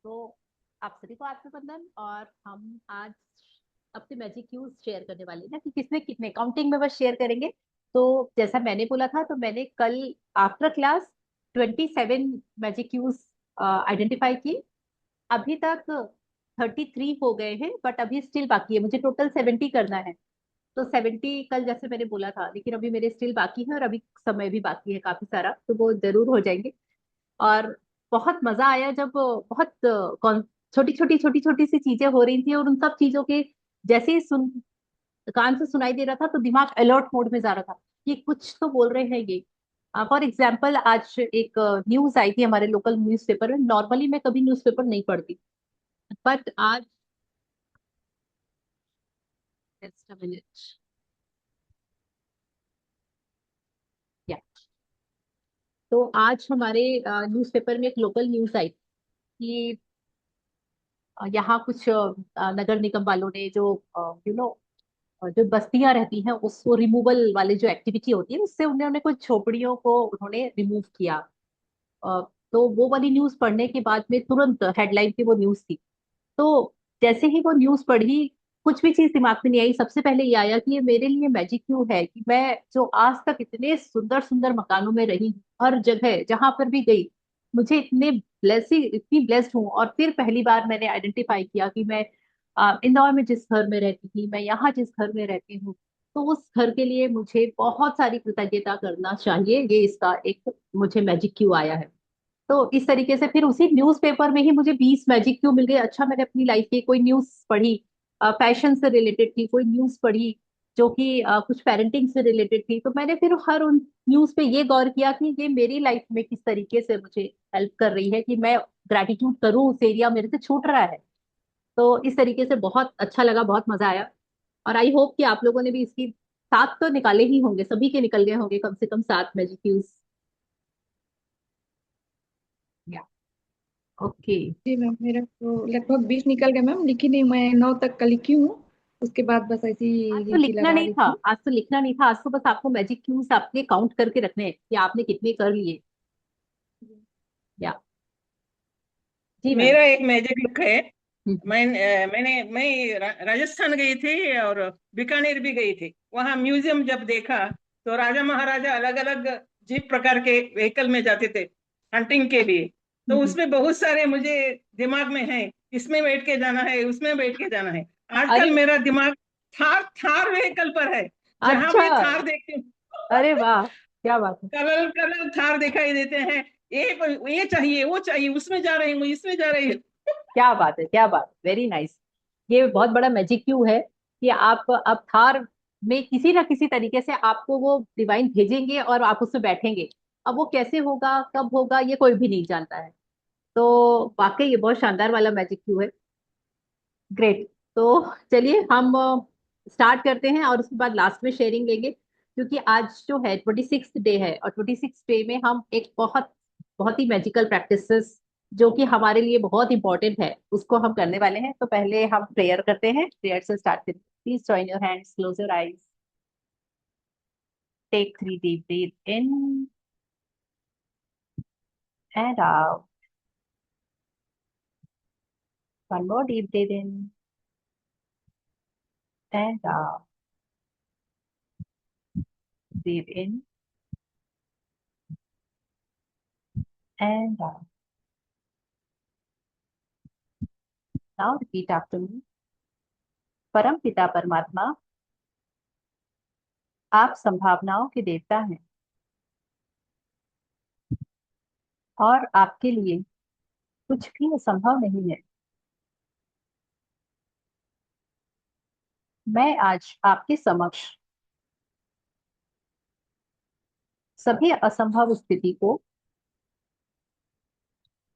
तो आप सभी को आत्मबंधन। और हम आज अपने मैजिक क्यूज शेयर करने वाले हैं ना कि किसने कितने काउंटिंग में बस शेयर करेंगे। तो जैसा मैंने बोला था, तो मैंने कल after class 27 magic cues identify की। अभी तक 33 हो गए हैं, बट अभी स्टिल बाकी है, मुझे टोटल 70 करना है। तो 70 कल जैसे मैंने बोला था, लेकिन अभी मेरे स्टिल बाकी है और अभी समय भी बाकी है काफी सारा, तो वो जरूर हो जाएंगे। और बहुत मजा आया जब बहुत छोटी छोटी सी चीजें हो रही थी, और उन सब चीजों के जैसे ही सुन कान से सुनाई दे रहा था तो दिमाग अलर्ट मोड में जा रहा था कि कुछ तो बोल रहे हैं ये। फॉर एग्जाम्पल, आज एक न्यूज आई थी हमारे लोकल न्यूज़पेपर में। नॉर्मली मैं कभी न्यूज़पेपर नहीं पढ़ती, बट आज जस्ट अ मिनट, या तो आज हमारे न्यूज़पेपर में एक लोकल न्यूज आई कि यहाँ कुछ नगर निगम वालों ने जो जो बस्तियां रहती हैं उसको रिमूवल वाले जो एक्टिविटी होती है उससे उन्होंने कुछ झोपड़ियों को उन्होंने रिमूव किया। अ, तो वो वाली न्यूज पढ़ने के बाद में तुरंत हेडलाइन की वो न्यूज थी। तो जैसे ही वो न्यूज पढ़ी, कुछ भी चीज दिमाग में नहीं आई। सबसे पहले ये आया कि ये मेरे लिए मैजिक क्यों है कि मैं जो आज तक इतने सुंदर सुंदर मकानों में रही हूँ, हर जगह जहां पर भी गई मुझे इतनी ब्लेस्ड हूँ। और फिर पहली बार मैंने आइडेंटिफाई किया कि मैं इंदौर में जिस घर में रहती थी, मैं यहाँ जिस घर में रहती हूँ, तो उस घर के लिए मुझे बहुत सारी कृतज्ञता करना चाहिए। ये इसका एक मुझे मैजिक क्यों आया है। तो इस तरीके से फिर उसी न्यूज़पेपर में ही मुझे 20 मैजिक क्यों मिल गए। अच्छा, मैंने अपनी लाइफ की कोई न्यूज़ पढ़ी, फैशन से रिलेटेड थी, कोई न्यूज़ पढ़ी जो कि कुछ पेरेंटिंग से रिलेटेड थी, तो मैंने फिर हर उन न्यूज़ पे ये गौर किया कि ये मेरी लाइफ में किस तरीके से मुझे हेल्प कर रही है कि मैं ग्रैटिट्यूड करूं, उस एरिया मेरे से छूट रहा है। तो इस तरीके से बहुत अच्छा लगा, बहुत मजा आया। और आई होप कि आप लोगों ने भी इसकी 7 तो निकाले ही होंगे, सभी के निकल गए होंगे कम से कम 7 मैजिक क्यूज। या ओके। जी मैम, मेरा तो लगभग 20 निकल गया मैम, लिखी नहीं, मैं 9 तक का लिखी हूँ। उसके बाद बस ऐसी आज ही तो गिनती लिखना लगा नहीं रही था, थी। आज तो लिखना नहीं था, आज तो बस आपको मैजिक क्यूज आपके काउंट करके रखने हैं कि आपने कितने कर लिए। या जी मैम। मेरा एक मैजिक लुक है। हम्म। मैं राजस्थान गई थी और बीकानेर भी गई थी। वहां म्यूजियम जब देखा तो राजा महाराजा अलग अलग जीप प्रकार के व्हीकल में जाते थे हंटिंग के लिए। तो हम्म। उसमें बहुत सारे मुझे दिमाग में है, इसमें बैठ के जाना है, उसमें बैठ के जाना है। आजकल अरे मेरा दिमाग थार थार व्हीकल पर है। जहां अच्छा, भी थार देखती हूँ अरे वाह, क्या बात है। कलर कलर थार दिखाई देते हैं। ये चाहिए, वो चाहिए, उसमें जा रही हूँ, इसमें जा रही हूँ। क्या बात है, क्या बात, वेरी नाइस। ये बहुत बड़ा मैजिक क्यू है कि आप अब थार में किसी ना किसी तरीके से आपको वो डिवाइन भेजेंगे और आप उसमें बैठेंगे। अब वो कैसे होगा, कब होगा, ये कोई भी नहीं जानता है। तो वाकई ये बहुत शानदार वाला मैजिक क्यू है। ग्रेट। तो चलिए हम स्टार्ट करते हैं और उसके बाद लास्ट में शेयरिंग लेंगे, क्योंकि आज जो है 26th डे है, और 26th डे में हम एक बहुत बहुत ही मैजिकल प्रैक्टिसेस जो कि हमारे लिए बहुत इंपॉर्टेंट है उसको हम करने वाले हैं। तो पहले हम प्रेयर करते हैं, प्रेयर से स्टार्ट करें। Please join your hands, close your eyes, take 3 deep breath in and out. One more deep breath in and out. Breath in and out. Now repeat after me. परम पिता परमात्मा, आप संभावनाओं के देवता हैं और आपके लिए कुछ भी असंभव नहीं है। मैं आज आपके समक्ष सभी असंभव स्थिति को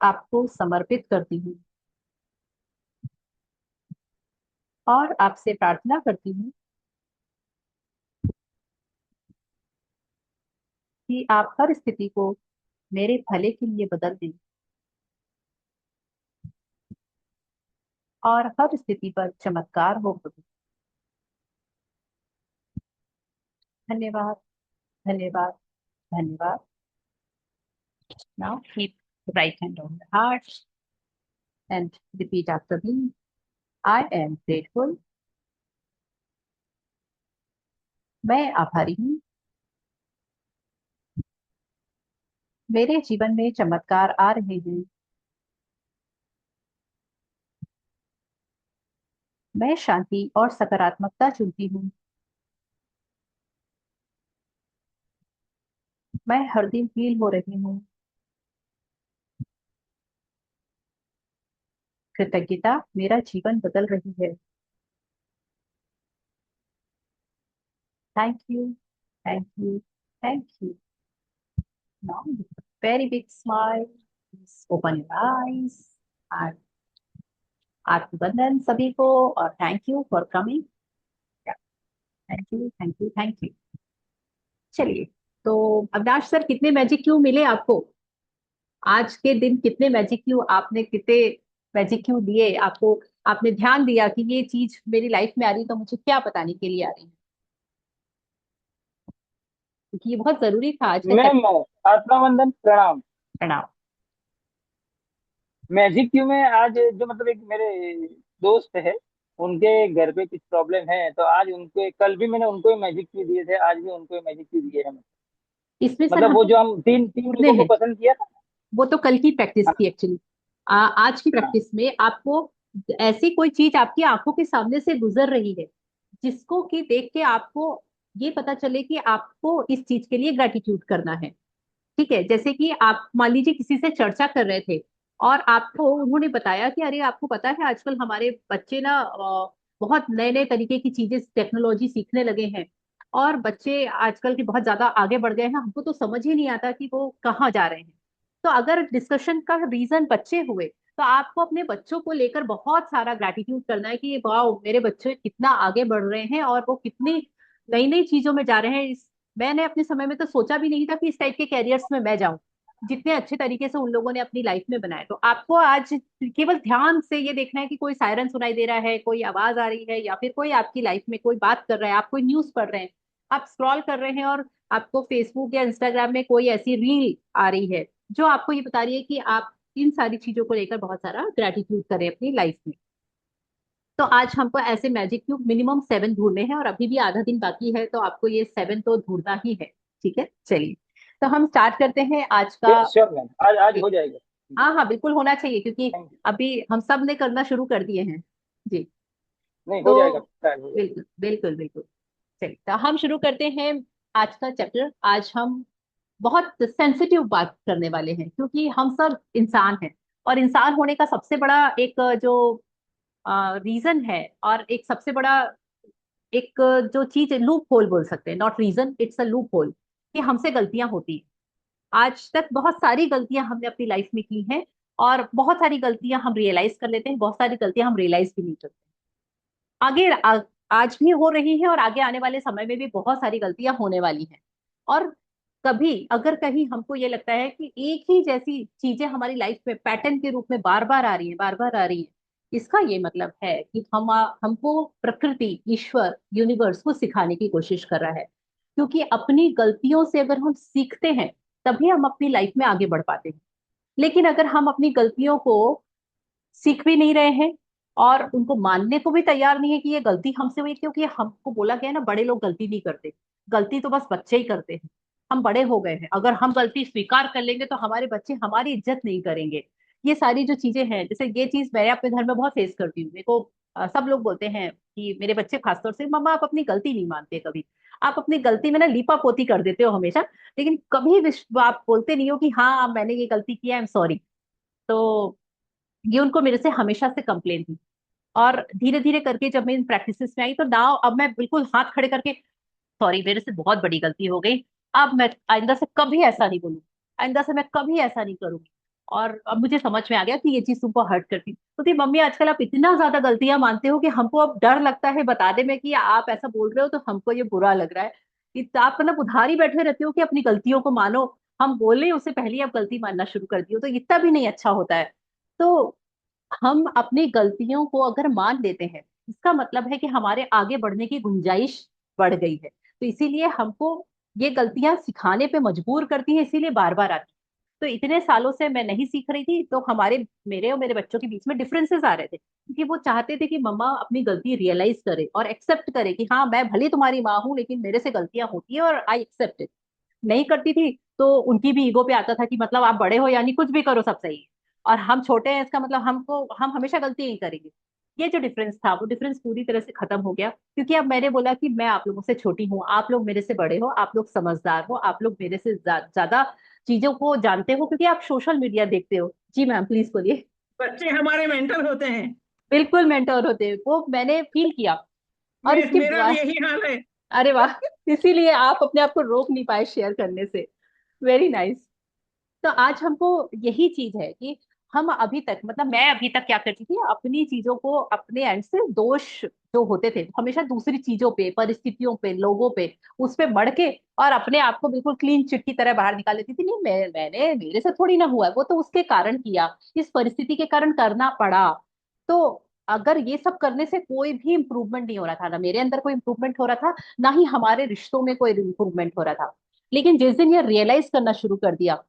आपको समर्पित करती हूँ और आपसे प्रार्थना करती हूँ कि आप हर स्थिति को मेरे भले के लिए बदल दें और हर स्थिति पर चमत्कार हो प्रभु। धन्यवाद, धन्यवाद, धन्यवाद। Now keep right hand on the heart. and repeat after me. I am grateful. मैं आभारी हूँ। मेरे जीवन में चमत्कार आ रहे हैं। मैं शांति और सकारात्मकता चुनती हूँ। मैं हर दिन हील हो रही हूँ। कृतज्ञता मेरा जीवन बदल रही है। Thank you, thank you, thank you. Now very big smile, open your eyes. आत्मबंधन सभी को, और thank you for coming. Thank you, thank you, thank you. चलिए, तो अविनाश सर, कितने मैजिक क्यू मिले आपको आज के दिन? कितने मैजिक क्यू आपने, कितने मैजिक क्यू दिए आपको? आपने ध्यान दिया कि ये चीज मेरी लाइफ में आ रही, तो मुझे क्या बताने के लिए आ रही है, क्योंकि ये बहुत जरूरी था आज का मैम, चैप्टर। आत्मावंदन प्रणाम। प्रणाम। मैजिक क्यों में आज जो मतलब एक मेरे दोस्त है, उनके घर पे कुछ प्रॉब्लम है, तो आज उनको, कल भी मैंने उनको ही मैजिक क्यू दिए थे, आज भी उनको ही मैजिक क्यू दिए हैं। इसमें सर मतलब वो हमको जो हम तीन तीन ढूंढने लोगों को हैं, पसंद किया था। वो तो कल की प्रैक्टिस हाँ थी एक्चुअली। आज की हाँ। प्रैक्टिस में आपको ऐसी कोई चीज आपकी आंखों के सामने से गुजर रही है, जिसको कि देख के आपको ये पता चले कि आपको इस चीज के लिए ग्रेटिट्यूड करना है। ठीक है, जैसे कि आप मान लीजिए किसी से चर्चा कर रहे थे, और आपको उन्होंने बताया कि अरे आपको पता है आजकल हमारे बच्चे ना बहुत नए नए तरीके की चीजें, टेक्नोलॉजी सीखने लगे हैं, और बच्चे आजकल के बहुत ज्यादा आगे बढ़ गए हैं, हमको तो समझ ही नहीं आता कि वो कहाँ जा रहे हैं। तो अगर डिस्कशन का रीजन बच्चे हुए, तो आपको अपने बच्चों को लेकर बहुत सारा ग्रैटिट्यूड करना है कि वाह, मेरे बच्चे कितना आगे बढ़ रहे हैं और वो कितनी नई नई चीजों में जा रहे हैं। मैंने अपने समय में तो सोचा भी नहीं था कि इस टाइप के कैरियर्स में मैं जाऊं, जितने अच्छे तरीके से उन लोगों ने अपनी लाइफ में बनाए। तो आपको आज केवल ध्यान से ये देखना है कि कोई सायरन सुनाई दे रहा है, कोई आवाज आ रही है, या फिर कोई आपकी लाइफ में कोई बात कर रहा है, आप कोई न्यूज पढ़ रहे हैं, आप स्क्रॉल कर रहे हैं, और आपको फेसबुक या इंस्टाग्राम में कोई ऐसी रील आ रही है जो आपको ये बता रही है कि आप इन सारी चीजों को लेकर बहुत सारा ग्रेटिट्यूड करें अपनी लाइफ में। तो आज हमको ऐसे मैजिक क्यूब मिनिमम 7 ढूंढने हैं, और अभी भी आधा दिन बाकी है, तो आपको ये 7 तो ढूंढना ही है। ठीक है, चलिए, तो हम स्टार्ट करते हैं आज का। श्योर मैम, आज आज हो जाएगा। हाँ हाँ, बिल्कुल होना चाहिए, क्योंकि थैंक यू। अभी हम सब ने करना शुरू कर दिए हैं। जी। नहीं, हो तो जाएगा, ट्राई हो जाएगा। बिल्कुल बिल्कुल बिल्कुल। चलिए, तो हम शुरू करते हैं आज का चैप्टर। आज हम बहुत सेंसिटिव बात करने वाले हैं, क्योंकि हम सब इंसान हैं, और इंसान होने का सबसे बड़ा एक जो रीजन है, और एक सबसे बड़ा एक जो चीज है, लूप होल बोल सकते हैं, not reason, it's a loop hole, कि हमसे गलतियां होती हैं। आज तक बहुत सारी गलतियां हमने अपनी लाइफ में की हैं, और बहुत सारी गलतियां हम रियलाइज कर लेते हैं, बहुत सारी गलतियां हम रियलाइज भी नहीं करते। आगे आज भी हो रही है, और आगे आने वाले समय में भी बहुत सारी गलतियां होने वाली हैं। और कभी अगर कहीं हमको ये लगता है कि एक ही जैसी चीजें हमारी लाइफ में पैटर्न के रूप में बार बार आ रही हैं, बार बार आ रही हैं, इसका ये मतलब है कि हमको प्रकृति, ईश्वर, यूनिवर्स को सिखाने की कोशिश कर रहा है। क्योंकि अपनी गलतियों से अगर हम सीखते हैं, तभी हम अपनी लाइफ में आगे बढ़ पाते हैं। लेकिन अगर हम अपनी गलतियों को सीख भी नहीं रहे हैं, और उनको मानने को भी तैयार नहीं है कि ये गलती हमसे हुई, क्योंकि हमको बोला गया है ना, बड़े लोग गलती नहीं करते, गलती तो बस बच्चे ही करते हैं। हम बड़े हो गए हैं, अगर हम गलती स्वीकार कर लेंगे तो हमारे बच्चे हमारी इज्जत नहीं करेंगे। ये सारी जो चीजें हैं, जैसे ये चीज मैं अपने घर में बहुत फेस करती हूँ। मेरे को सब लोग बोलते हैं कि मेरे बच्चे खासतौर से, मम्मा आप अपनी गलती नहीं मानते कभी, आप अपनी गलती में ना लीपा पोती कर देते हो हमेशा, लेकिन कभी आप बोलते नहीं हो कि हाँ मैंने ये गलती किया, आई एम सॉरी। तो ये उनको मेरे से हमेशा से कंप्लेन थी। और धीरे धीरे करके जब मैं इन प्रैक्टिसेस में आई, तो नाउ अब मैं बिल्कुल हाथ खड़े करके, सॉरी मेरे से बहुत बड़ी गलती हो गई, अब मैं आइंदा से कभी ऐसा नहीं बोलूंगी, आइंदा से मैं कभी ऐसा नहीं करूंगी। और अब मुझे समझ में आ गया कि ये चीज तुमको हर्ट करती। तो मम्मी आजकल आप इतना ज्यादा गलतियां मानते हो कि हमको अब डर लगता है बताने में कि आप ऐसा बोल रहे हो, तो हमको ये बुरा लग रहा है। आप मतलब उधार ही बैठे रहते हो कि अपनी गलतियों को मानो, हम बोले उससे पहले ही आप गलती मानना शुरू कर दियो, तो इतना भी नहीं अच्छा होता है। तो हम अपनी गलतियों को अगर मान लेते हैं, इसका मतलब है कि हमारे आगे बढ़ने की गुंजाइश बढ़ गई है। तो इसीलिए हमको ये गलतियां सिखाने पे मजबूर करती हैं, इसीलिए बार बार आती हैं। तो इतने सालों से मैं नहीं सीख रही थी, तो हमारे मेरे और मेरे बच्चों के बीच में डिफरेंसेस आ रहे थे, क्योंकि वो चाहते थे कि मम्मा अपनी गलती रियलाइज करे और एक्सेप्ट करे कि हाँ मैं भले तुम्हारी माँ हूँ लेकिन मेरे से गलतियां होती है और आई एक्सेप्ट इट। नहीं करती थी तो उनकी भी ईगो पे आता था कि मतलब आप बड़े हो यानी कुछ भी करो सब सही है, और हम छोटे हैं इसका मतलब हम हमेशा गलती नहीं करेंगे। ये जो डिफरेंस था वो डिफरेंस पूरी तरह से खत्म हो गया, क्योंकि अब मैंने बोला कि मैं आप लोगों से छोटी हूँ, आप लोग मेरे से बड़े हो, आप लोग समझदार हो, आप लोग मेरे से ज्यादा चीजों को जानते हो, क्योंकि आप सोशल मीडिया देखते हो। जी मैम प्लीज बोलिए। बच्चे हमारे मेंटर होते हैं। बिल्कुल मेंटोर होते हैं, वो मैंने फील किया। और इसके मेरा भी बाद यही हाल है। अरे वाह, इसीलिए आप अपने आप को रोक नहीं पाए शेयर करने से। Very nice. तो आज हमको यही चीज है कि हम अभी तक मतलब मैं अभी तक क्या करती थी, अपनी चीजों को अपने एंड से दोष जो होते थे हमेशा दूसरी चीजों पे, परिस्थितियों पे, लोगों पे, उस पे बढ़ के और अपने आप को बिल्कुल क्लीन चिट की तरह बाहर निकाल लेती थी। नहीं मैंने मेरे से थोड़ी ना हुआ है, वो तो उसके कारण किया, इस परिस्थिति के कारण करना पड़ा। तो अगर ये सब करने से कोई भी इंप्रूवमेंट नहीं हो रहा था, ना मेरे अंदर कोई इंप्रूवमेंट हो रहा था, ना ही हमारे रिश्तों में कोई इंप्रूवमेंट हो रहा था। लेकिन जिस दिन ये रियलाइज करना शुरू कर दिया,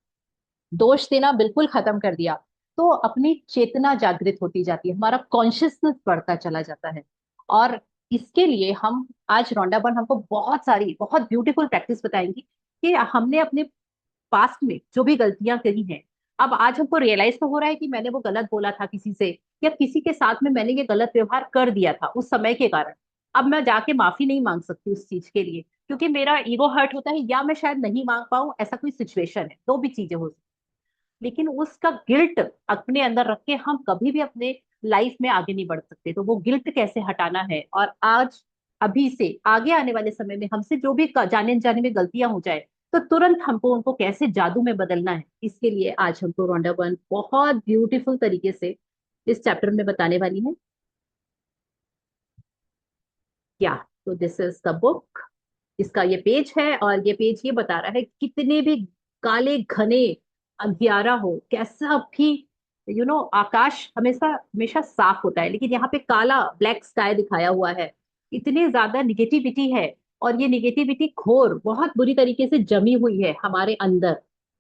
दोष देना बिल्कुल खत्म कर दिया, तो अपनी चेतना जागृत होती जाती है, हमारा कॉन्शियसनेस बढ़ता चला जाता है। और इसके लिए हम आज रोंडा बन हमको बहुत सारी बहुत ब्यूटीफुल प्रैक्टिस बताएंगी कि हमने अपने पास्ट में जो भी गलतियां करी हैं, अब आज हमको रियलाइज तो हो रहा है कि मैंने वो गलत बोला था किसी से, या किसी के साथ में मैंने ये गलत व्यवहार कर दिया था उस समय के कारण। अब मैं जाके माफी नहीं मांग सकती उस चीज के लिए, क्योंकि मेरा ईगो हर्ट होता है, या मैं शायद नहीं मांग पाऊं, ऐसा कोई सिचुएशन है, दो भी चीजें हो। लेकिन उसका गिल्ट अपने अंदर रख के हम कभी भी अपने लाइफ में आगे नहीं बढ़ सकते। तो वो गिल्ट कैसे हटाना है, और आज अभी से आगे आने वाले समय में हमसे जो भी जाने अनजाने में गलतियां हो जाए, तो तुरंत हमको उनको कैसे जादू में बदलना है, इसके लिए आज हमको रोंडा बर्न बहुत ब्यूटीफुल तरीके से इस चैप्टर में बताने वाली है। क्या, तो दिस इज द बुक, इसका ये पेज है, और ये पेज ये बता रहा है कितने भी काले घने अंधियारा हो, कैसा भी आकाश हमेशा हमेशा साफ होता है, लेकिन यहाँ पे काला ब्लैक स्काई दिखाया हुआ है। इतनी ज्यादा निगेटिविटी है, और ये निगेटिविटी घोर बहुत बुरी तरीके से जमी हुई है हमारे अंदर।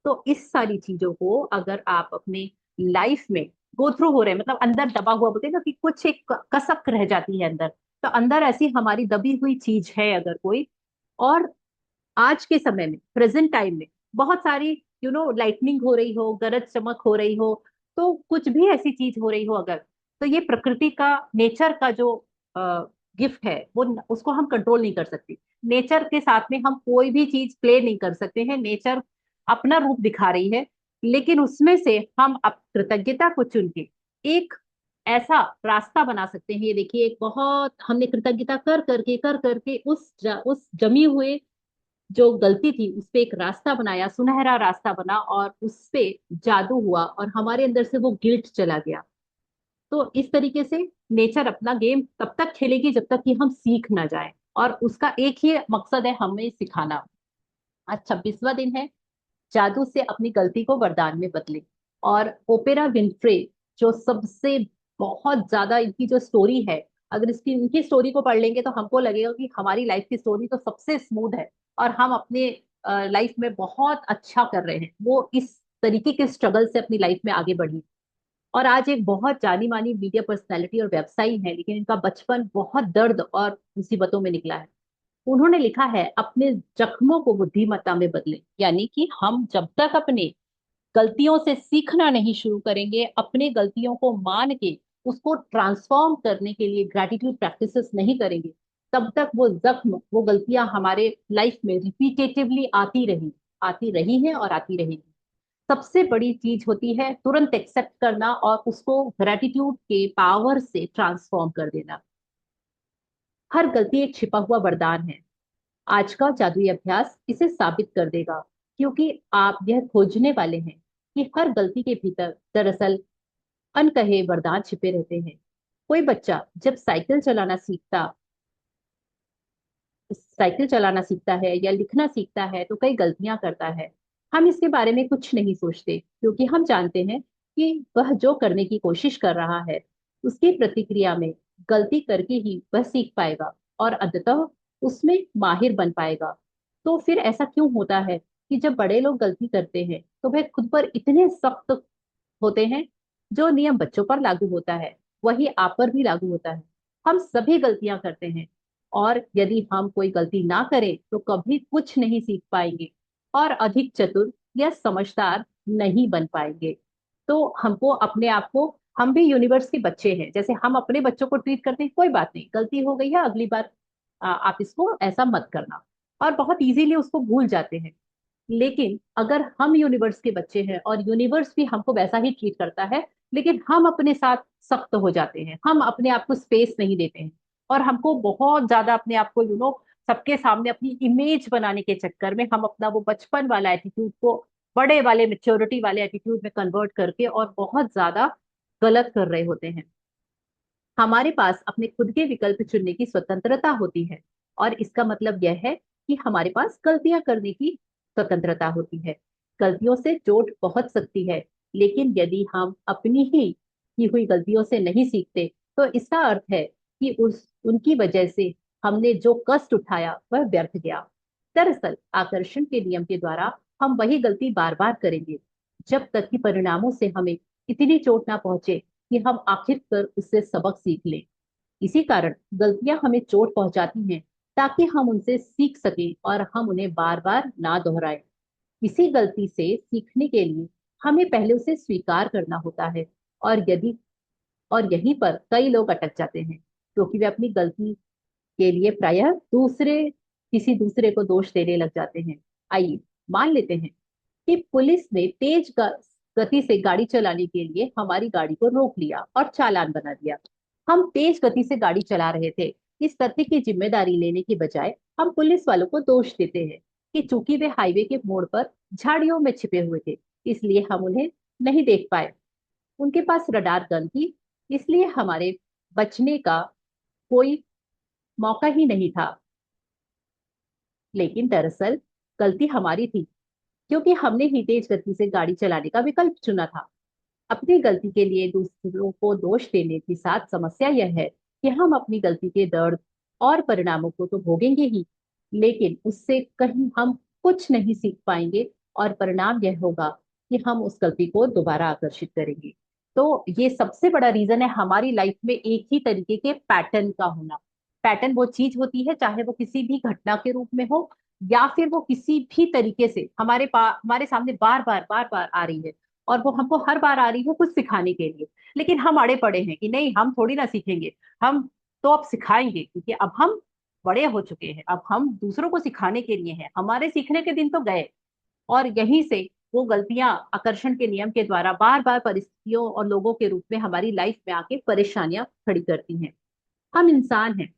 तो इस सारी चीजों को अगर आप अपने लाइफ में गो थ्रू हो रहे हैं, मतलब अंदर दबा हुआ, बोलते हैं ना कि कुछ एक कसक रह जाती है अंदर, तो अंदर ऐसी हमारी दबी हुई चीज है अगर कोई, और आज के समय में प्रेजेंट टाइम में बहुत सारी लाइटनिंग हो रही हो, गरज चमक हो रही हो, तो कुछ भी ऐसी चीज हो रही हो अगर, तो ये प्रकृति का, नेचर का जो गिफ्ट है, वो उसको हम कंट्रोल नहीं कर सकते। नेचर के साथ में हम कोई भी चीज प्ले नहीं कर सकते हैं, नेचर अपना रूप दिखा रही है, लेकिन उसमें से हम कृतज्ञता को चुन के एक ऐसा रास्ता बना सकते हैं। ये देखिए, एक बहुत हमने कृतज्ञता कर करके उस जमी हुए जो गलती थी उस पे एक रास्ता बनाया, सुनहरा रास्ता बना, और उस पे जादू हुआ और हमारे अंदर से वो गिल्ट चला गया। तो इस तरीके से नेचर अपना गेम तब तक खेलेगी जब तक कि हम सीख ना जाए, और उसका एक ही मकसद है, हमें सिखाना। आज 26वां दिन है, जादू से अपनी गलती को वरदान में बदले। और ओपेरा विनफ्रे, जो सबसे बहुत ज्यादा इनकी जो स्टोरी है, अगर इसकी इनकी स्टोरी को पढ़ लेंगे तो हमको लगेगा कि हमारी लाइफ की स्टोरी तो सबसे स्मूथ है, और हम अपने लाइफ में बहुत अच्छा कर रहे हैं। वो इस तरीके के स्ट्रगल से अपनी लाइफ में आगे बढ़ी, और आज एक बहुत जानी मानी मीडिया पर्सनैलिटी और व्यवसायी है, लेकिन इनका बचपन बहुत दर्द और मुसीबतों में निकला है। उन्होंने लिखा है, अपने जख्मों को बुद्धिमत्ता में बदले, यानी कि हम जब तक अपने गलतियों से सीखना नहीं शुरू करेंगे, अपने गलतियों को मान के उसको ट्रांसफॉर्म करने के लिए ग्रेटिट्यूड प्रैक्टिसेस नहीं करेंगे, तब तक वो जख्म, वो गलतियां हमारे लाइफ में रिपीटेटिवली आती रही हैं और आती रहेंगी। सबसे बड़ी चीज होती है तुरंत एक्सेप्ट करना और उसको ग्रेटिट्यूड के पावर से ट्रांसफॉर्म कर देना। हर गलती एक छिपा हुआ वरदान है। आज का जादुई अभ्यास इसे साबित कर देगा, क्योंकि आप यह खोजने वाले हैं कि हर गलती के भीतर दरअसल अनकहे वरदान छिपे रहते हैं। कोई बच्चा जब साइकिल चलाना सीखता है या लिखना सीखता है तो कई गलतियां करता है। हम इसके बारे में कुछ नहीं सोचते, क्योंकि हम जानते हैं कि वह जो करने की कोशिश कर रहा है उसकी प्रतिक्रिया में गलती करके ही वह सीख पाएगा और अंततः उसमें माहिर बन पाएगा। तो फिर ऐसा क्यों होता है कि जब बड़े लोग गलती करते हैं तो वह खुद पर इतने सख्त होते हैं। जो नियम बच्चों पर लागू होता है वही आप पर भी लागू होता है। हम सभी गलतियां करते हैं, और यदि हम कोई गलती ना करें तो कभी कुछ नहीं सीख पाएंगे और अधिक चतुर या समझदार नहीं बन पाएंगे। तो हमको अपने आप को, हम भी यूनिवर्स के बच्चे हैं, जैसे हम अपने बच्चों को ट्रीट करते हैं, कोई बात नहीं, गलती हो गई है, अगली बार आप इसको ऐसा मत करना, और बहुत इजीली उसको भूल जाते हैं। लेकिन अगर हम यूनिवर्स के बच्चे हैं और यूनिवर्स भी हमको वैसा ही ट्रीट करता है, लेकिन हम अपने साथ सख्त हो जाते हैं, हम अपने आप को स्पेस नहीं देते हैं, और हमको बहुत ज्यादा अपने आप को सबके सामने अपनी इमेज बनाने के चक्कर में हम अपना वो बचपन वाला एटीट्यूड को बड़े वाले मेच्योरिटी वाले एटीट्यूड में कन्वर्ट करके और बहुत ज्यादा गलत कर रहे होते हैं। हमारे पास अपने खुद के विकल्प चुनने की स्वतंत्रता होती है, और इसका मतलब यह है कि हमारे पास गलतियां करने की स्वतंत्रता होती है। गलतियों से चोट पहुंच सकती है, लेकिन यदि हम अपनी ही की हुई गलतियों से नहीं सीखते तो इसका अर्थ है कि उस उनकी वजह से हमने जो कष्ट उठाया वह व्यर्थ गया। दरअसल आकर्षण के नियम के द्वारा हम वही गलती बार बार करेंगे जब तक कि परिणामों से हमें इतनी चोट ना पहुंचे कि हम आखिरकार उससे सबक सीख लें। इसी कारण गलतियां हमें चोट पहुंचाती हैं, ताकि हम उनसे सीख सकें और हम उन्हें बार बार ना दोहराएं। किसी गलती से सीखने के लिए हमें पहले उसे स्वीकार करना होता है, और यदि और यहीं पर कई लोग अटक जाते हैं, क्योंकि वे अपनी गलती के लिए प्रायः किसी दूसरे को दोष देने लग जाते हैं। आइए मान लेते हैं कि पुलिस ने गति से गाड़ी चलाने के लिए हमारी गाड़ी को रोक लिया और चालान बना दिया। हम तेज गति से गाड़ी चला रहे थे। इस तथ्य की जिम्मेदारी लेने की बजाय हम पुलिस वालों को दोष देते हैं कि चूंकि वे हाईवे के मोड़ पर झाड़ियों में छिपे हुए थे, इसलिए हम उन्हें नहीं देख पाए। उनके पास रडार गन थी, इसलिए हमारे बचने का कोई मौका ही नहीं था। लेकिन दरअसल गलती हमारी थी, क्योंकि हमने ही तेज गति से गाड़ी चलाने का विकल्प चुना था। अपनी गलती के लिए दूसरों को दोष देने के साथ समस्या यह है कि हम अपनी गलती के दर्द और परिणामों को तो भोगेंगे ही, लेकिन उससे कहीं हम कुछ नहीं सीख पाएंगे, और परिणाम यह होगा कि हम उस गलती को दोबारा आकर्षित करेंगे। तो ये सबसे बड़ा रीजन है हमारी लाइफ में एक ही तरीके के पैटर्न का होना। पैटर्न वो चीज होती है, चाहे वो किसी भी घटना के रूप में हो या फिर वो किसी भी तरीके से हमारे सामने बार बार आ रही है, और वो हमको हर बार आ रही है कुछ सिखाने के लिए। लेकिन हम अड़े पड़े हैं कि नहीं, हम थोड़ी ना सीखेंगे, हम तो अब सिखाएंगे, क्योंकि अब हम बड़े हो चुके हैं, अब हम दूसरों को सिखाने के लिए हैं, हमारे सीखने के दिन तो गए। और यहीं से वो गलतियां आकर्षण के नियम के द्वारा बार बार परिस्थितियों और लोगों के रूप में हमारी लाइफ में आके परेशानियां खड़ी करती हैं। हम इंसान हैं।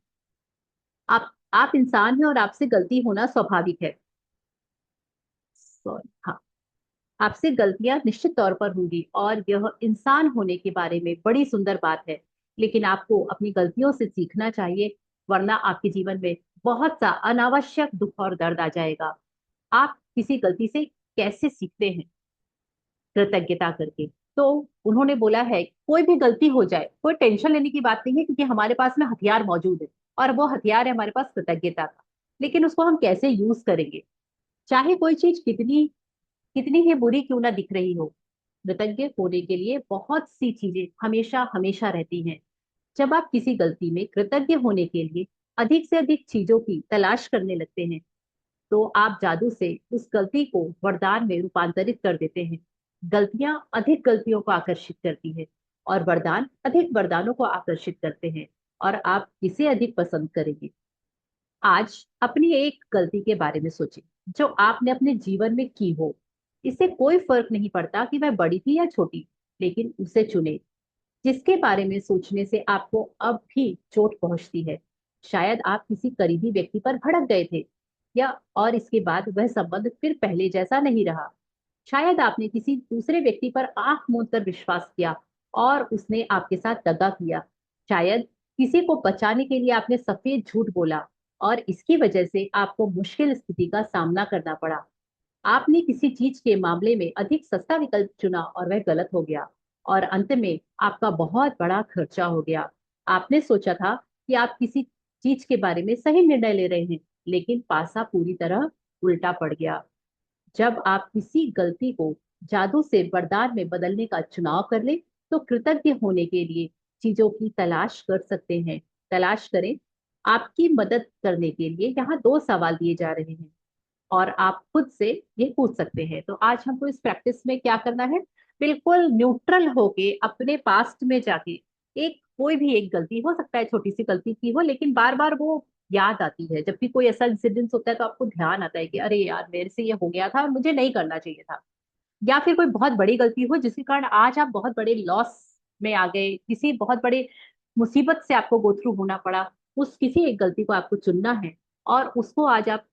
आप इंसान हैं, और आपसे गलती होना स्वाभाविक है। सॉरी, हाँ, आपसे गलतियां निश्चित तौर पर होंगी, और यह इंसान होने के बारे में बड़ी सुंदर बात है। लेकिन आपको अपनी गलतियों से सीखना चाहिए, वरना आपके जीवन में बहुत सा अनावश्यक दुख और दर्द आ जाएगा। आप किसी गलती से कैसे सीखते हैं? कृतज्ञता करके। तो उन्होंने बोला है कोई भी गलती हो जाए, कोई टेंशन लेने की बात नहीं है, क्योंकि हमारे पास में हथियार मौजूद है, और वो हथियार है हमारे पास कृतज्ञता का। लेकिन उसको हम कैसे यूज करेंगे? चाहे कोई चीज कितनी कितनी ही बुरी क्यों ना दिख रही हो, कृतज्ञ होने के लिए बहुत सी चीजें हमेशा हमेशा रहती हैं। जब आप किसी गलती में कृतज्ञ होने के लिए अधिक से अधिक चीजों की तलाश करने लगते हैं, तो आप जादू से उस गलती को वरदान में रूपांतरित कर देते हैं। गलतियां अधिक गलतियों को आकर्षित करती है, और वरदान अधिक वरदानों को आकर्षित करते हैं। और आप किसे अधिक पसंद करेंगे? आज अपनी एक गलती के बारे में सोचें जो आपने अपने जीवन में की हो। इससे कोई फर्क नहीं पड़ता कि वह बड़ी थी या छोटी, लेकिन उसे चुने जिसके बारे में सोचने से आपको अब भी चोट पहुंचती है। शायद आप किसी करीबी व्यक्ति पर भड़क गए थे, या और इसके बाद वह संबंध फिर पहले जैसा नहीं रहा। शायद आपने किसी दूसरे व्यक्ति पर आंख मूंद कर विश्वास किया, और उसने आपके साथ दगा किया। शायद किसी को बचाने के लिए आपने सफेद झूठ बोला, और इसकी वजह से आपको मुश्किल स्थिति का सामना करना पड़ा। आपने किसी चीज के मामले में अधिक सस्ता विकल्प चुना, और वह गलत हो गया, और अंत में आपका बहुत बड़ा खर्चा हो गया। आपने सोचा था कि आप किसी चीज के बारे में सही निर्णय ले रहे हैं, लेकिन पासा पूरी तरह उल्टा पड़ गया। जब आप किसी गलती को जादू से वरदान में बदलने का चुनाव कर ले तो कृतज्ञ होने के लिए चीजों की तलाश कर सकते हैं। तलाश करें। आपकी मदद करने के लिए यहाँ दो सवाल दिए जा रहे हैं और आप खुद से ये पूछ सकते हैं। तो आज हमको इस प्रैक्टिस में क्या करना है, बिल्कुल न्यूट्रल होके अपने पास्ट में जाके एक कोई भी एक गलती हो सकता है, छोटी सी गलती की हो लेकिन बार बार वो याद आती है। जब भी कोई ऐसा इंसिडेंस होता है तो आपको ध्यान आता है कि अरे यार मेरे से ये हो गया था और मुझे नहीं करना चाहिए था। या फिर कोई बहुत बड़ी गलती हो जिसके कारण आज आप बहुत बड़े लॉस में आ गए, किसी बहुत बड़े मुसीबत से आपको गो थ्रू होना पड़ा। उस किसी एक गलती को आपको चुनना है और उसको आज आप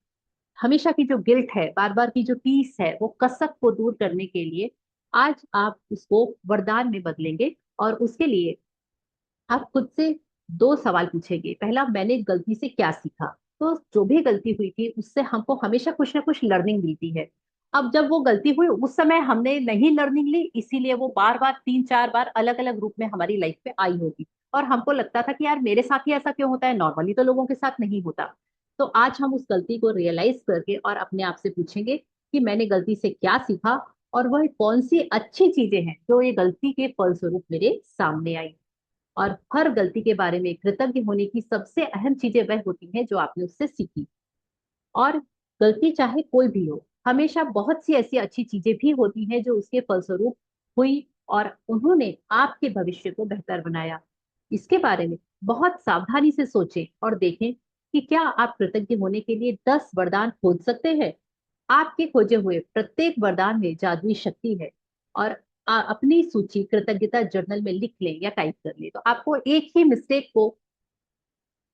हमेशा की जो गिल्ट है, बार बार की जो टीस है, वो कसक को दूर करने के लिए आज आप उसको वरदान में बदलेंगे। और उसके लिए आप खुद से दो सवाल पूछेंगे। पहला, मैंने गलती से क्या सीखा। तो जो भी गलती हुई थी उससे हमको हमेशा कुछ ना कुछ लर्निंग मिलती है। अब जब वो गलती हुई उस समय हमने नहीं लर्निंग ली, इसीलिए वो बार बार तीन चार बार अलग अलग रूप में हमारी लाइफ पे आई होगी और हमको लगता था कि यार मेरे साथ ही ऐसा क्यों होता है, नॉर्मली तो लोगों के साथ नहीं होता। तो आज हम उस गलती को रियलाइज करके और अपने आप से पूछेंगे कि मैंने गलती से क्या सीखा और वह कौन सी अच्छी चीजें हैं जो ये गलती के फलस्वरूप मेरे सामने आई। और हर गलती के बारे में कृतज्ञ होने की सबसे अहम चीजें वह होती हैं जो आपने उससे सीखी। और गलती चाहे कोई भी हो, हमेशा बहुत सी ऐसी अच्छी चीजें भी होती हैं जो उसके फलस्वरूप हुई और उन्होंने आपके भविष्य को बेहतर बनाया। इसके बारे में बहुत सावधानी से सोचें और देखें कि क्या आप कृतज्ञ होने के लिए 10 वरदान खोज सकते हैं। आपके खोजे हुए प्रत्येक वरदान में जादुई शक्ति है। और अपनी सूची कृतज्ञता जर्नल में लिख लें या टाइप कर लें। तो आपको एक ही मिस्टेक को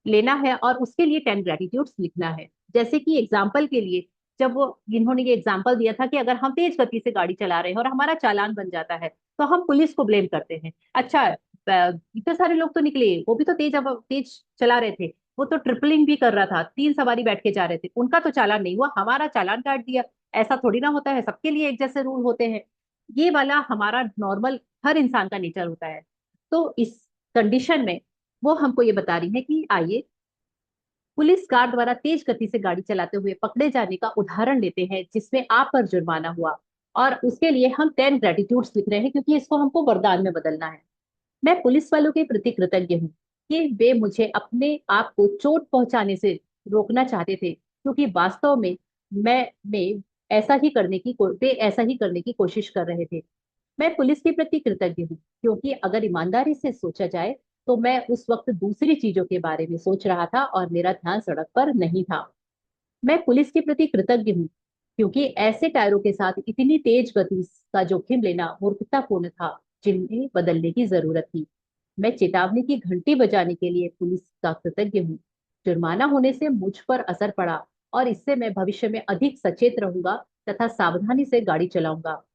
लेना है और उसके लिए 10 ग्रेटिट्यूड्स लिखना है। जैसे कि एग्जाम्पल के लिए, जब वो इन्होंने ये एग्जाम्पल दिया था कि अगर हम तेज गति से गाड़ी चला रहे हैं और हमारा चालान बन जाता है तो हम पुलिस को ब्लेम करते हैं। अच्छा, इतने सारे लोग तो निकले, वो भी तो तेज चला रहे थे, वो तो ट्रिपलिंग भी कर रहा था, 3 सवारी बैठ के जा रहे थे, उनका तो चालान नहीं हुआ, हमारा चालान काट दिया। ऐसा थोड़ी ना होता है, सबके लिए एक जैसे रूल होते हैं। ये वाला हमारा नॉर्मल हर इंसान का नेचर होता है। तो इस कंडीशन में वो हमको ये बता रही है कि आइए पुलिस कार द्वारा तेज गति से गाड़ी चलाते हुए पकड़े जाने का उदाहरण लेते हैं जिसमें आप पर जुर्माना हुआ। और उसके लिए हम 10 ग्रेटिट्यूड्स लिख रहे हैं क्योंकि इसको हमको वरदान में बदलना है। मैं पुलिस वालों के प्रति कृतज्ञ हूँ कि वे मुझे अपने आप को चोट पहुंचाने से रोकना चाहते थे, क्योंकि वास्तव में मैं वे ऐसा ही करने की कोशिश कर रहे थे। मैं पुलिस के प्रति कृतज्ञ हूँ क्योंकि अगर ईमानदारी से सोचा जाए तो मैं उस वक्त दूसरी चीजों के बारे में सोच रहा था और मेरा ध्यान सड़क पर नहीं था। मैं पुलिस के प्रति कृतज्ञ हूँ क्योंकि ऐसे टायरों के साथ इतनी तेज गति का जोखिम लेना मूर्खतापूर्ण था जिन्हें बदलने की जरूरत थी। मैं चेतावनी की घंटी बजाने के लिए पुलिस का कृतज्ञ हूँ। जुर्माना होने से मुझ पर असर पड़ा और इससे मैं भविष्य में अधिक सचेत रहूंगा तथा सावधानी से गाड़ी चलाऊंगा।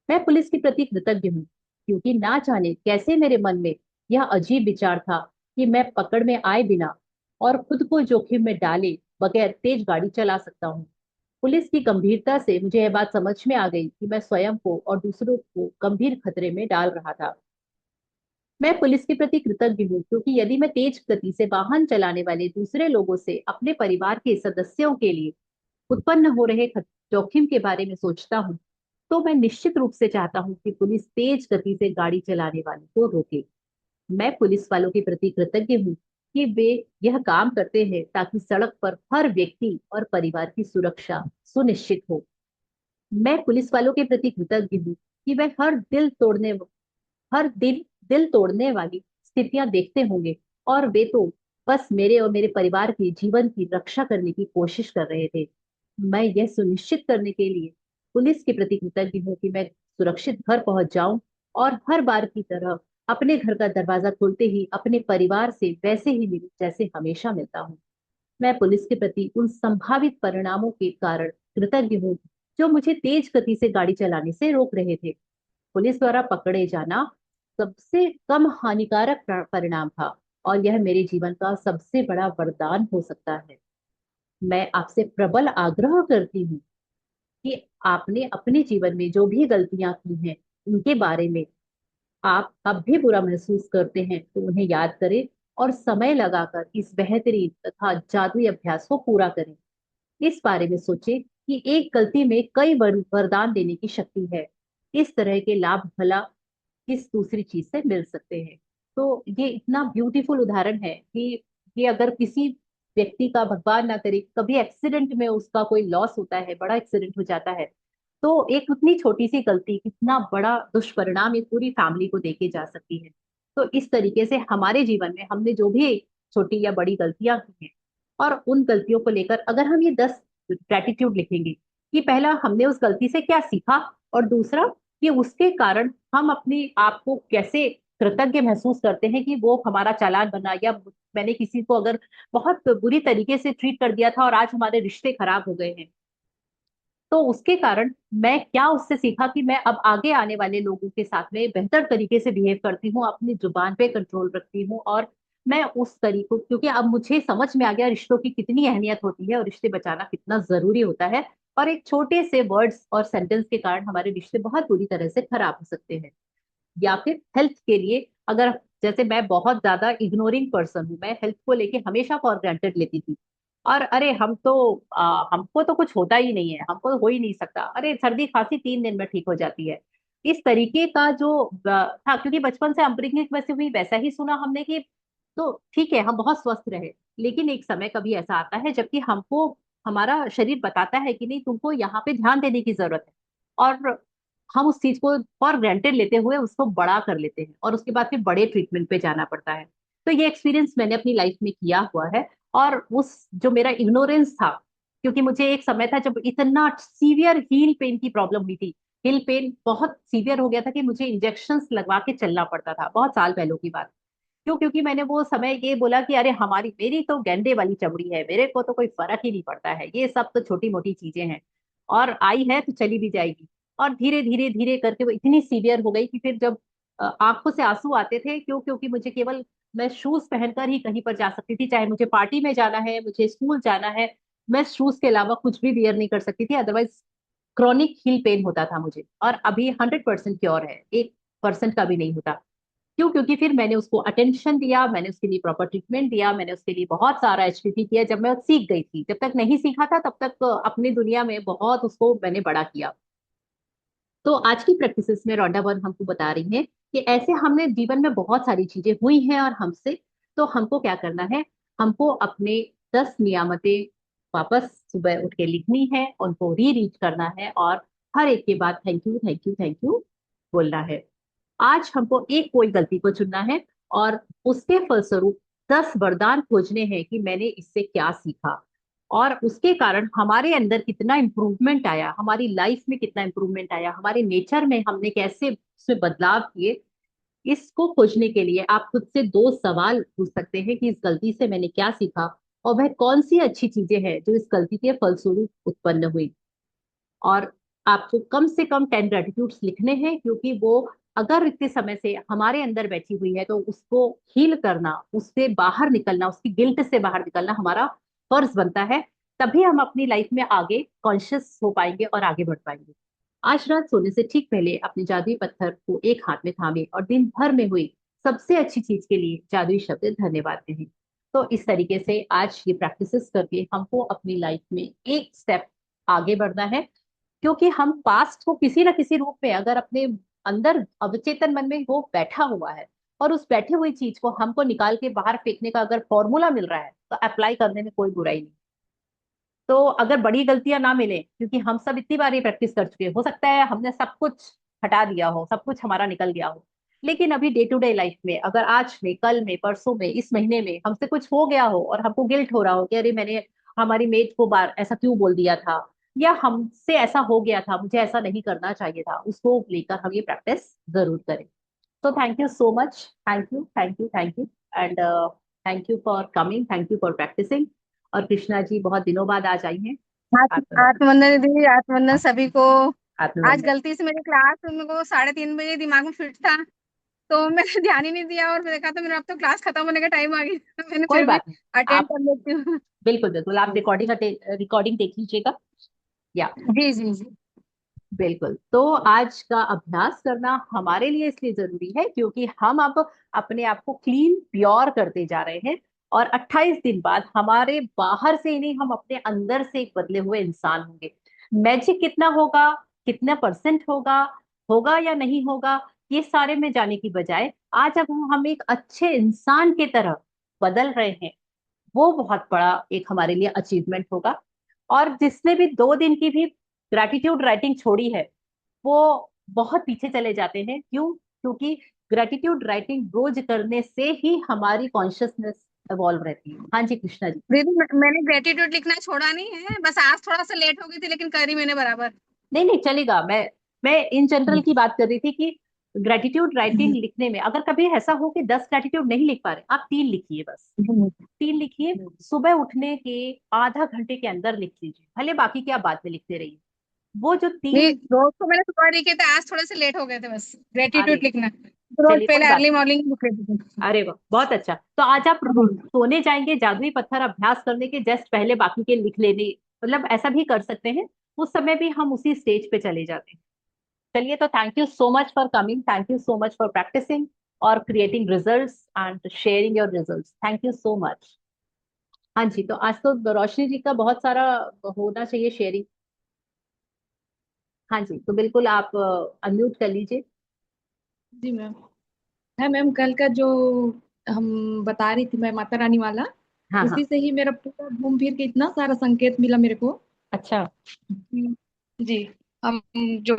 मैं पुलिस के प्रति कृतज्ञ हूँ क्योंकि ना जाने कैसे मेरे मन में यह अजीब विचार था कि मैं पकड़ में आए बिना और खुद को जोखिम में डाले बगैर तेज गाड़ी चला सकता हूँ। पुलिस की गंभीरता से मुझे यह बात समझ में आ गई कि मैं स्वयं को और दूसरों को गंभीर खतरे में डाल रहा था। मैं पुलिस के प्रति कृतज्ञ हूँ क्योंकि यदि मैं तेज गति से वाहन चलाने वाले दूसरे लोगों से अपने परिवार के सदस्यों के लिए उत्पन्न हो रहे जोखिम के बारे में सोचता हूँ तो मैं निश्चित रूप से चाहता हूँ कि पुलिस तेज गति से गाड़ी चलाने वालों को रोके। मैं पुलिस वालों के प्रति कृतज्ञ हूँ कि वे यह काम करते हैं ताकि सड़क पर हर व्यक्ति और परिवार की सुरक्षा सुनिश्चित हो। मैं पुलिस वालों के प्रति कृतज्ञ हूँ कि वे हर दिन दिल तोड़ने वाली स्थितियां देखते होंगे और वे तो बस मेरे और मेरे परिवार के जीवन की रक्षा करने की कोशिश कर रहे थे। मैं यह सुनिश्चित करने के लिए पुलिस के प्रति कृतज्ञ हूँ कि मैं सुरक्षित घर पहुंच जाऊं और हर बार की तरह अपने घर का दरवाजा खोलते ही अपने परिवार से वैसे ही मिलूं जैसे हमेशा मिलता हूँ। मैं पुलिस के प्रति उन संभावित परिणामों के कारण कृतज्ञ हूँ जो मुझे तेज गति से गाड़ी चलाने से रोक रहे थे। पुलिस द्वारा पकड़े जाना सबसे कम हानिकारक परिणाम था और यह मेरे जीवन का सबसे बड़ा वरदान हो सकता है। मैं आपसे प्रबल आग्रह करती हूँ कि आपने अपने जीवन में जो भी गलतियां की हैं उनके बारे में आप अब भी बुरा महसूस करते हैं तो उन्हें याद करें और समय लगाकर इस बेहतरीन तथा जादुई अभ्यास को पूरा करें। इस बारे में सोचें कि एक गलती में कई वरदान देने की शक्ति है। इस तरह के लाभ भला किस दूसरी चीज से मिल सकते हैं। तो ये इतना ब्यूटीफुल उदाहरण है कि अगर किसी व्यक्ति का, भगवान ना करे, कभी एक्सीडेंट में उसका कोई लॉस होता है, बड़ा एक्सीडेंट हो जाता है, तो एक उतनी छोटी सी गलती कितना बड़ा दुष्परिणाम एक पूरी फैमिली को देके जा सकती है। तो इस तरीके से हमारे जीवन में हमने जो भी छोटी या बड़ी गलतियां की हैं, और उन गलतियों को लेकर अगर हम ये 10 ग्रेटिट्यूड लिखेंगे कि पहला हमने उस गलती से क्या सीखा, और दूसरा कि उसके कारण हम अपने आप को कैसे कृतज्ञ महसूस करते हैं कि वो हमारा चालान बना, या मैंने किसी को अगर बहुत बुरी तरीके से ट्रीट कर दिया था और आज हमारे रिश्ते खराब हो गए हैं, तो उसके कारण मैं क्या उससे सीखा कि मैं अब आगे आने वाले लोगों के साथ में बेहतर तरीके से बिहेव करती हूँ, अपनी जुबान पे कंट्रोल रखती हूँ, और मैं उस तरीको, क्योंकि अब मुझे समझ में आ गया रिश्तों की कितनी अहमियत होती है और रिश्ते बचाना कितना जरूरी होता है, और एक छोटे से वर्ड्स और सेंटेंस के कारण हमारे रिश्ते बहुत बुरी तरह से खराब हो सकते हैं। या फिर हेल्थ के लिए, अगर जैसे मैं बहुत ज्यादा इग्नोरिंग पर्सन हूँ, मैं हेल्थ को लेके हमेशा फॉर ग्रांटेड लेती थी, और अरे हम तो हमको तो कुछ होता ही नहीं है, हमको तो हो ही नहीं सकता, अरे सर्दी खांसी 3 दिन में ठीक हो जाती है, इस तरीके का जो था, क्योंकि बचपन से अपब्रिंगिंग वैसे हुई, वैसा ही सुना हमने कि तो ठीक है हम बहुत स्वस्थ रहे। लेकिन एक समय कभी ऐसा आता है जबकि हमको हमारा शरीर बताता है कि नहीं, तुमको यहाँ पे ध्यान देने की जरूरत है, और हम उस चीज को फॉर ग्रांटेड लेते हुए उसको बड़ा कर लेते हैं, और उसके बाद फिर बड़े ट्रीटमेंट पे जाना पड़ता है। तो ये एक्सपीरियंस मैंने अपनी लाइफ में किया हुआ है। और उस जो मेरा इग्नोरेंस था, क्योंकि मुझे एक समय था जब इतना सीवियर हील पेन की प्रॉब्लम हुई थी, हील पेन बहुत सीवियर हो गया था कि मुझे इंजेक्शंस लगवा के चलना पड़ता था, बहुत साल पहले की बात। क्यों? क्योंकि मैंने वो समय ये बोला कि अरे हमारी मेरी तो गेंडे वाली चमड़ी है, मेरे को तो कोई फर्क ही नहीं पड़ता है, ये सब तो छोटी मोटी चीजें हैं, और आई है तो चली भी जाएगी। और धीरे धीरे धीरे करके वो इतनी सीवियर हो गई कि फिर जब आंखों से आंसू आते थे, क्यों? क्योंकि मुझे केवल, मैं शूज पहनकर ही कहीं पर जा सकती थी, चाहे मुझे पार्टी में जाना है, मुझे स्कूल जाना है, मैं शूज के अलावा कुछ भी वियर नहीं कर सकती थी, अदरवाइज क्रॉनिक हील पेन होता था मुझे। और अभी 100% क्योर है, 1% का भी नहीं होता। क्यों? क्योंकि फिर मैंने उसको अटेंशन दिया, मैंने उसके लिए प्रॉपर ट्रीटमेंट दिया, मैंने उसके लिए बहुत सारा एचटीटी किया। जब मैं सीख गई थी, जब तक नहीं सीखा था तब तक अपनी दुनिया में बहुत उसको मैंने बड़ा किया। तो आज की प्रैक्टिसेस में रॉन्डा बर्न हमको बता रही है कि ऐसे हमने जीवन में बहुत सारी चीजें हुई हैं और हमसे, तो हमको क्या करना है, हमको अपने 10 नियामतें वापस सुबह उठ के लिखनी है, उनको री रीड करना है, और हर एक के बाद thank you thank you thank you बोलना है। आज हमको एक कोई गलती को चुनना है, और उसके फलस्वरूप 10 वरदान खोजने हैं कि मैंने इससे क्या सीखा, और उसके कारण हमारे अंदर कितना इंप्रूवमेंट आया, हमारी लाइफ में कितना इंप्रूवमेंट आया, हमारे नेचर में हमने कैसे उसमें बदलाव किए। इसको खोजने के लिए आप खुद से 2 सवाल पूछ सकते हैं कि इस गलती से मैंने क्या सीखा, और वह कौन सी अच्छी चीजें हैं जो इस गलती के फलस्वरूप उत्पन्न हुई। और आपको कम से कम 10 ग्रेटिट्यूड्स लिखने हैं, क्योंकि वो अगर इतने समय से हमारे अंदर बैठी हुई है तो उसको हील करना, उससे बाहर निकलना, उसकी गिल्ट से बाहर निकलना हमारा फर्ज बनता है। तभी हम अपनी लाइफ में आगे कॉन्शियस हो पाएंगे और आगे बढ़ पाएंगे। आज रात सोने से ठीक पहले अपने जादुई पत्थर को एक हाथ में थामे और दिन भर में हुई सबसे अच्छी चीज के लिए जादुई शब्द धन्यवाद कहें। तो इस तरीके से आज ये प्रैक्टिसेस करके हमको अपनी लाइफ में एक स्टेप आगे बढ़ना है, क्योंकि हम पास्ट को किसी न किसी रूप में अगर अपने अंदर अवचेतन मन में वो बैठा हुआ है, और उस बैठे हुई चीज को हमको निकाल के बाहर फेंकने का अगर फॉर्मूला मिल रहा है तो अप्लाई करने में कोई बुराई नहीं। तो अगर बड़ी गलतियां ना मिले, क्योंकि हम सब इतनी बार ये प्रैक्टिस कर चुके हैं, हो सकता है हमने सब कुछ हटा दिया हो, सब कुछ हमारा निकल गया हो, लेकिन अभी डे टू डे लाइफ में अगर आज में, कल में, परसों में, इस महीने में हमसे कुछ हो गया हो और हमको गिल्ट हो रहा हो कि अरे मैंने हमारी मेट को बार ऐसा क्यों बोल दिया था, या हमसे ऐसा हो गया था, मुझे ऐसा नहीं करना चाहिए था, उसको लेकर हम ये प्रैक्टिस जरूर करें। तो thank you so much, thank you thank you thank you, and thank you for coming, thank you for practising. और कृष्णा जी बहुत दिनों बाद आज आई हैं। आपका आत्मवंदन दीदी, आत्मवंदन सभी को। आज आत्मवंदन। गलती से मेरी क्लास मेरे को 3:30 बजे दिमाग में फिट था, तो मैंने ध्यान ही नहीं दिया और मैंने कहा था मेरा अब तो क्लास खत्म होने का टाइम आ गया। मैंने कोई फिर भी बात नहीं, अटेंड आप कर लेती हूँ। बिल्कुल बिल्कुल आप रिकॉर्डिंग देख लीजिएगा। या जी जी जी। बिल्कुल। तो आज का अभ्यास करना हमारे लिए इसलिए जरूरी है क्योंकि हम अब अपने आप को क्लीन प्योर करते जा रहे हैं, और 28 दिन बाद हमारे बाहर से ही नहीं, हम अपने अंदर से एक बदले हुए इंसान होंगे। मैजिक कितना होगा, कितना परसेंट होगा, होगा या नहीं होगा, ये सारे में जाने की बजाय आज अब हम एक अच्छे इंसान के तरह बदल रहे हैं, वो बहुत बड़ा एक हमारे लिए अचीवमेंट होगा। और जिसने भी 2 दिन की भी ग्रेटिट्यूड राइटिंग छोड़ी है, वो बहुत पीछे चले जाते हैं। क्यों? क्योंकि ग्रेटिट्यूड राइटिंग रोज करने से ही हमारी कॉन्शियसनेस इवॉल्व रहती है। हाँ जी कृष्णा जी। दीदी मैंने ग्रेटिट्यूड लिखना छोड़ा नहीं है, बस आज थोड़ा सा लेट हो गई थी, लेकिन करी मैंने बराबर। नहीं नहीं चलेगा। मैं इन जनरल की बात कर रही थी कि ग्रेटिट्यूड राइटिंग लिखने में अगर कभी ऐसा हो कि 10 ग्रेटिट्यूड नहीं लिख पा रहे, आप 3 लिखिए बस। 3 लिखिए, सुबह उठने के आधा घंटे के अंदर लिख लीजिए, भले बाकी की आप बाद में लिखते रहिए। वो जो नहीं, 3। रोज तो मैंने सुबह लिखे थे, आज थोड़े से लेट हो गए थे बस अरे ग्रेटिट्यूड लिखना। तो रोज चलिए कोई पहले बात अर्ली नहीं। मॉर्निंग लिख लेती थी। अरे वाह बहुत अच्छा। तो आज आप सोने जाएंगे जादुई पत्थर अभ्यास करने के जस्ट पहले बाकी के लिख लेने, मतलब ऐसा भी कर सकते हैं। उस समय भी हम उसी स्टेज पे चले जाते हैं। चलिए, तो thank you so much for coming, thank you so much for practising और creating results and sharing your results. Thank you so much. हाँ जी, तो आज तो रोशनी जी का बहुत सारा होना चाहिए शेयरिंग। हाँ जी, तो बिल्कुल आप अनम्यूट कर लीजिए। जी मैम। है मैम, कल का जो हम बता रही थी मैं, माता रानी वाला, हाँ हाँ। उसी से ही मेरा पूरा घूम फिर के इतना सारा संकेत मिला मेरे को। अच्छा। जी। हम जो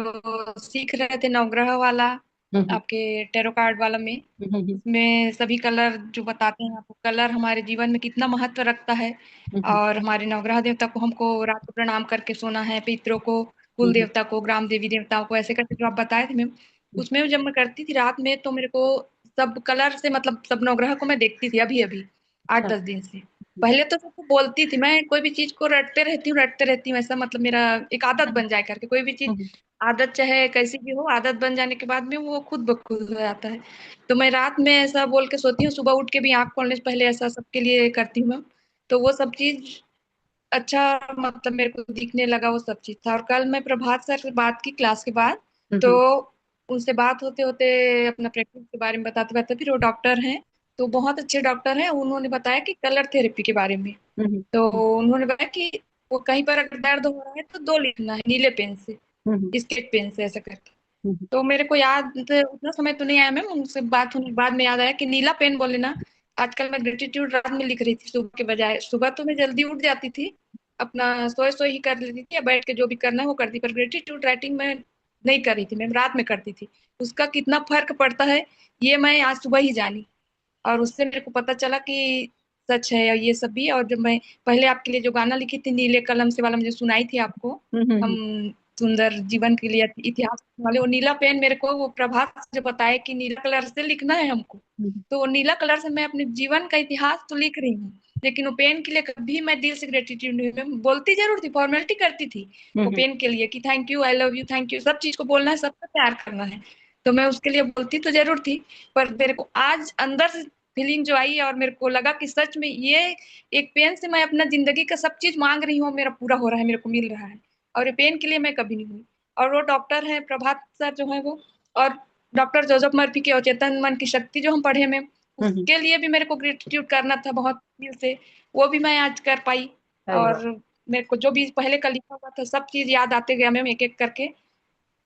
सीख रहे थे नवग्रह वाला, हम्म आपके टेरो कार्ड वाला में, हम्म हम्म उसमें सभी कलर जो बताते हैं आपको, कलर हमारे जीवन में कितना महत्व रखता है। हम्म और हमारे नवग्रह देवता को हमको रात को प्रणाम करके सोना है, पितरों को, कुल हम्म देवता को, ग्राम देवी देवताओं को, ऐसे करके जो आप बताए थे मैम, उसमें जब मैं करती थी रात में, तो मेरे को सब कलर से मतलब सब नवग्रह को मैं देखती थी अभी अभी, आठ अच्छा। दस दिन से। पहले तो सबको बोलती थी, मैं कोई भी चीज को रटते रहती हूँ, ऐसा मतलब मेरा एक आदत बन जाए करके, कोई भी चीज हम्म आदत चाहे कैसी भी हो, आदत बन जाने के बाद में वो खुद ब खुद हो जाता है। तो मैं रात में ऐसा बोल के सोती हूँ, सुबह उठ के भी आंख खोलने से पहले ऐसा सबके लिए करती हूँ मैं। तो वो सब चीज अच्छा मतलब मेरे को दिखने लगा, वो सब चीज था। और कल मैं प्रभात सर से बात की क्लास के बाद, तो हम्म उनसे बात होते होते अपना प्रैक्टिस के बारे में बताते बताते, फिर वो डॉक्टर हैं, तो बहुत अच्छे डॉक्टर हैं, उन्होंने बताया कि कलर थेरेपी के बारे में। हम्म तो उन्होंने बताया कि वो कहीं पर अगर दर्द हो रहा है तो दो लिखना है नीले पेन से, हम्म स्केच पेन से, ऐसा करके। हम्म तो मेरे को याद उतना समय तो नहीं आया मैम, उनसे बात होने के बाद में याद आया कि नीला पेन बोले ना। आजकल मैं ग्रेटिट्यूड रात में लिख रही थी सुबह के बजाय, सुबह तो मैं जल्दी उठ जाती थी, अपना सोए सोए ही कर लेती थी, या बैठ के जो भी करना है वो करती, पर ग्रेटिट्यूड राइटिंग में नहीं कर रही थी मैम, रात में करती थी। उसका कितना फर्क पड़ता है ये मैं आज सुबह ही जानी, और उससे मेरे को पता चला कि सच है और ये सब भी। और जब मैं पहले आपके लिए जो गाना लिखी थी नीले कलम से वाला, मुझे सुनाई थी आपको, हम हम्म सुंदर जीवन के लिए इतिहास वाले, वो नीला पेन मेरे को वो प्रभात जो बताए कि नीला कलर से लिखना है हमको, तो वो नीला कलर से मैं अपने जीवन का इतिहास तो लिख रही हूँ, लेकिन वो पेन के लिए कभी मैं दिल से ग्रेटिट्यूड नहीं, मैं बोलती जरूर थी, फॉर्मेलिटी करती थी वो हम्म पेन के लिए कि thank you, I love you, thank you, सब चीज को बोलना है, सबका प्यार करना है, तो मैं उसके लिए बोलती तो जरूर थी। पर मेरे को आज अंदर से फीलिंग जो आई, और मेरे को लगा कि सच में ये एक पेन से मैं अपना जिंदगी का सब चीज मांग रही हूँ, मेरा पूरा हो रहा है, मेरे को मिल रहा है, और ये पेन के लिए मैं कभी नहीं हुई। और वो डॉक्टर है प्रभात सर जो है वो, और डॉक्टर जोसेफ मर्फी के अचेतन मन की शक्ति जो हम पढ़े में, हम्म। उसके लिए भी मेरे को ग्रेटिट्यूड करना था बहुत दिल से, वो भी मैं आज कर पाई। अरे वाह। और मेरे को जो भी पहले का लिखा हुआ था सब चीज याद आते गया मैम, एक एक करके।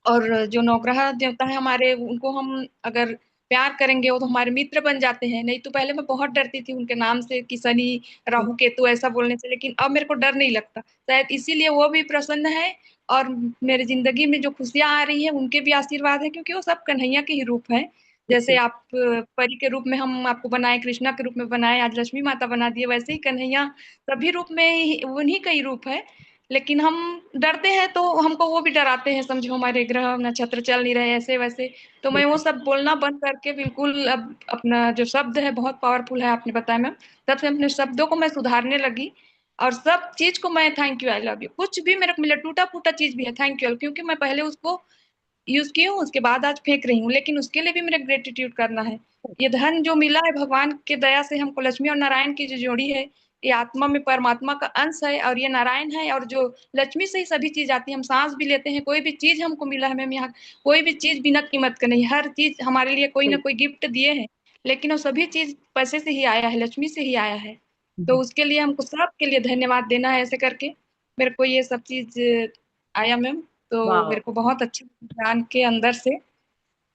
और जो नवग्रह देवता है हमारे, उनको हम अगर प्यार करेंगे वो तो हमारे मित्र बन जाते हैं। नहीं तो पहले मैं बहुत डरती थी उनके नाम से कि शनि राहु केतु ऐसा बोलने से, लेकिन अब मेरे को डर नहीं लगता, शायद इसीलिए वो भी प्रसन्न है। और मेरे जिंदगी में जो खुशियां आ रही है उनके भी आशीर्वाद है, क्योंकि वो सब कन्हैया के ही रूप है। जैसे आप परी के रूप में हम आपको बनाए, कृष्णा के रूप में बनाए, आज लक्ष्मी माता बना दिए, वैसे ही कन्हैया सभी रूप में उन्हीं का ही रूप है। लेकिन हम डरते हैं तो हमको वो भी डराते हैं, समझो हमारे ग्रह नक्षत्र चल नहीं रहे ऐसे वैसे। तो मैं वो सब बोलना बंद करके बिल्कुल अब अपना जो शब्द है बहुत पावरफुल है, आपने बताया मैम, तब से अपने शब्दों को मैं सुधारने लगी। और सब चीज को मैं thank you, I love you, कुछ भी मेरे को मिला टूटा फूटा चीज भी है थैंक यू, क्योंकि मैं पहले उसको यूज की हूँ, उसके बाद आज फेंक रही हूँ, लेकिन उसके लिए भी मेरे ग्रेटिट्यूड करना है। ये धन जो मिला है भगवान के दया से हमको, लक्ष्मी और नारायण की जो जोड़ी है, ये आत्मा में परमात्मा का अंश है, और ये नारायण है, और जो लक्ष्मी से ही सभी चीज आती है, हम सांस भी लेते हैं, कोई भी चीज हमको मिला है मैम यहाँ, कोई भी चीज बिना कीमत का नहीं, हर चीज हमारे लिए कोई ना कोई गिफ्ट दिए हैं, लेकिन वो सभी चीज पैसे से ही आया है, लक्ष्मी से ही आया है। तो उसके लिए हमको सबके लिए धन्यवाद देना है, ऐसे करके मेरे को ये सब चीज आया मैम। तो वाह, मेरे को बहुत अच्छा जान के अंदर से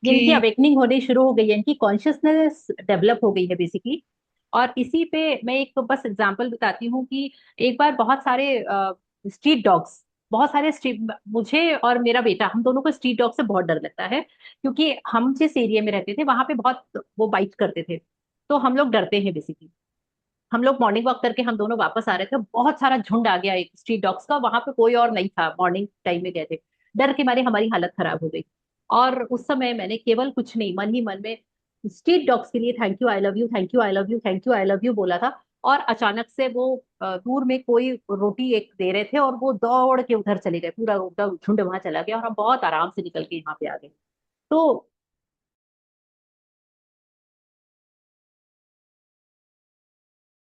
जिनकी कि अवेकनिंग होनी शुरू हो गई है, इनकी कॉन्शियसनेस डेवलप हो गई है बेसिकली। और इसी पे मैं एक बस एग्जांपल बताती हूँ कि एक बार बहुत सारे स्ट्रीट डॉग्स, बहुत सारे स्ट्रीट, मुझे और मेरा बेटा, हम दोनों को स्ट्रीट डॉग से बहुत डर लगता है, क्योंकि हम जिस एरिया में रहते थे वहां पे बहुत वो बाइट करते थे, तो हम लोग डरते हैं बेसिकली। हम लोग मॉर्निंग वॉक करके हम दोनों वापस आ रहे थे, बहुत सारा झुंड आ गया एक स्ट्रीट डॉग्स का, वहां पे कोई और नहीं था, मॉर्निंग टाइम में गए थे। डर के मारे हमारी हालत खराब हो गई। और उस समय मैंने केवल कुछ नहीं, मन ही मन में स्ट्रीट डॉग्स के लिए thank you, I love you, thank you, I love you, thank you, I love you बोला था। और अचानक से वो दूर में कोई रोटी एक दे रहे थे और वो दौड़ के उधर चले गए, पूरा उनका झुंड वहां चला गया और हम बहुत आराम से निकल के यहाँ पे आ गए। तो